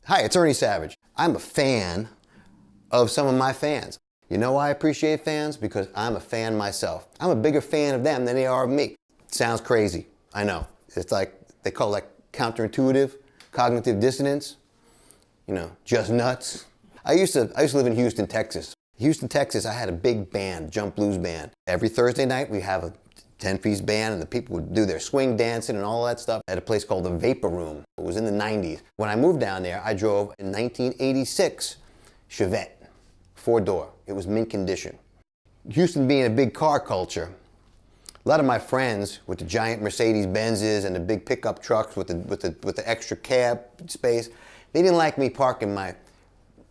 Hi, it's Ernie Savage. I'm a fan of some of my fans. You know why I appreciate fans? Because I'm a fan myself. I'm a bigger fan of them than they are of me. Sounds crazy, I know. It's like, they call it like counterintuitive, cognitive dissonance, you know, just nuts. I used to live in Houston, Texas. Houston, Texas, I had a big band, jump blues band. Every Thursday night we have a 10-piece band and the people would do their swing dancing and all that stuff at a place called the Vapor Room. It was in the 90s. When I moved down there, I drove a 1986 Chevette, 4-door. It was mint condition. Houston being a big car culture, a lot of my friends with the giant Mercedes Benzes and the big pickup trucks with the extra cab space, they didn't like me parking my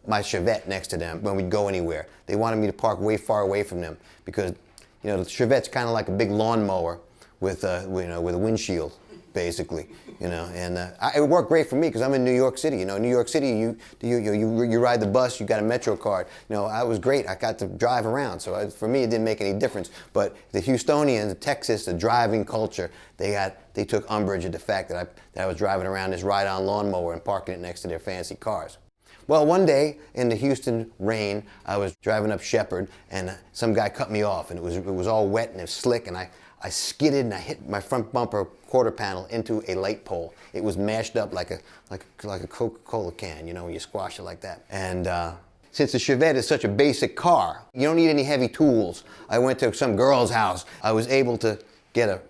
Chevette next to them when we'd go anywhere. They wanted me to park way far away from them because, you know, the Chevette's kind of like a big lawnmower with a windshield, basically, you know. And it worked great for me because I'm in New York City. You know, New York City, you ride the bus, you got a Metro card. You know, I was great. I got to drive around, so for me it didn't make any difference. But the Houstonians, Texas, the driving culture, they took umbrage at the fact that I was driving around this ride-on lawnmower and parking it next to their fancy cars. Well, one day in the Houston rain, I was driving up Shepherd and some guy cut me off and it was all wet and it was slick and I skidded and I hit my front bumper quarter panel into a light pole. It was mashed up like a Coca-Cola can, you know, when you squash it like that. And since the Chevette is such a basic car, you don't need any heavy tools. I went to some girl's house. I was able to get a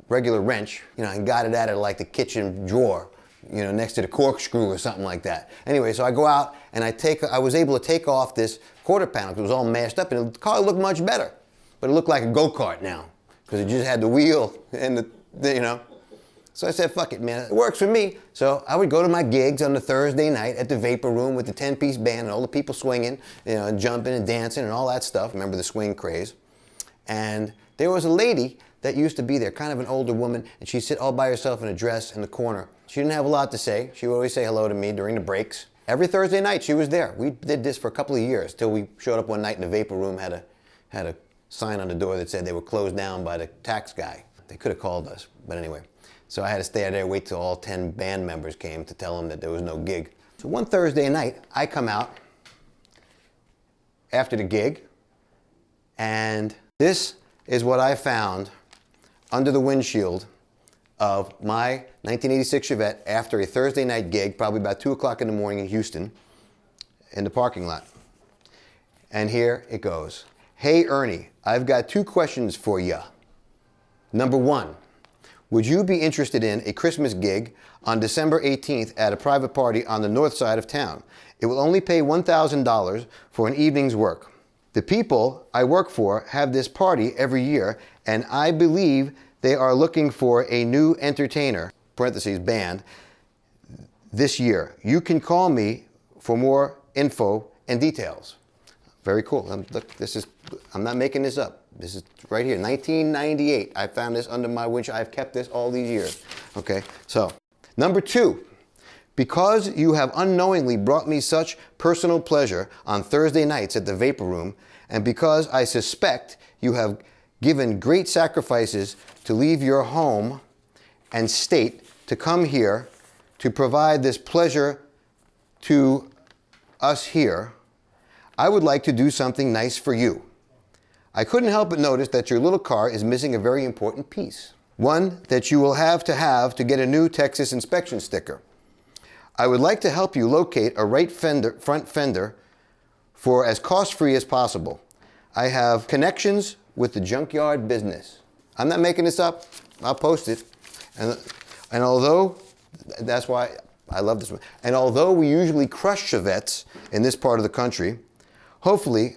regular wrench, you know, and got it out of like the kitchen drawer, you know, next to the corkscrew or something like that. Anyway, so I go out and I was able to take off this quarter panel because it was all mashed up and the car looked much better. But it looked like a go-kart now because it just had the wheel and you know. So I said, fuck it, man, it works for me. So I would go to my gigs on the Thursday night at the Vapor Room with the 10-piece band and all the people swinging, you know, and jumping and dancing and all that stuff. Remember the swing craze? And there was a lady that used to be there, kind of an older woman, and she'd sit all by herself in a dress in the corner. She didn't have a lot to say. She would always say hello to me during the breaks. Every Thursday night she was there. We did this for a couple of years till we showed up one night and the Vapor Room had a sign on the door that said they were closed down by the tax guy. They could have called us, but anyway. So I had to stay there, wait till all 10 band members came to tell them that there was no gig. So one Thursday night, I come out after the gig, and this is what I found under the windshield of my 1986 Chevette after a Thursday night gig, probably about 2 o'clock in the morning in Houston, in the parking lot. And here it goes. Hey Ernie, I've got 2 questions for ya. Number 1, would you be interested in a Christmas gig on December 18th at a private party on the north side of town? It will only pay $1,000 for an evening's work. The people I work for have this party every year, and I believe they are looking for a new entertainer, parentheses, band, this year. You can call me for more info and details. Very cool. Look, I'm not making this up. This is right here, 1998. I found this under my winch. I've kept this all these years. Okay, so number 2, because you have unknowingly brought me such personal pleasure on Thursday nights at the Vapor Room, and because I suspect you have given great sacrifices to leave your home and state to come here to provide this pleasure to us here, I would like to do something nice for you. I couldn't help but notice that your little car is missing a very important piece. One that you will have to get a new Texas inspection sticker. I would like to help you locate a right front fender for as cost-free as possible. I have connections with the junkyard business. I'm not making this up. I'll post it. And although, that's why I love this one. And although we usually crush Chevettes in this part of the country, hopefully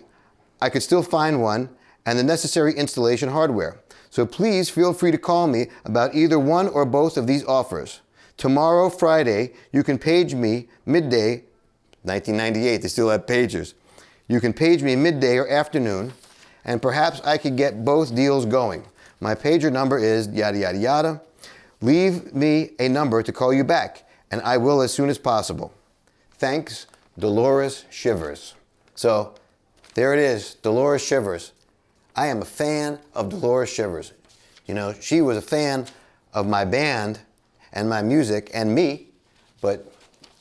I could still find one and the necessary installation hardware. So please feel free to call me about either one or both of these offers. Tomorrow, Friday, you can page me midday, 1998, they still have pagers. You can page me midday or afternoon, and perhaps I could get both deals going. My pager number is yada, yada, yada. Leave me a number to call you back, and I will as soon as possible. Thanks, Dolores Shivers. So there it is, Dolores Shivers. I am a fan of Dolores Shivers. You know, she was a fan of my band and my music and me, but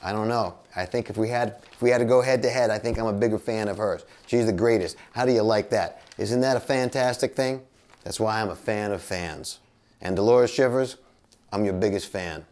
I don't know. I think if we had to go head to head, I think I'm a bigger fan of hers. She's the greatest. How do you like that? Isn't that a fantastic thing? That's why I'm a fan of fans. And Dolores Shivers, I'm your biggest fan.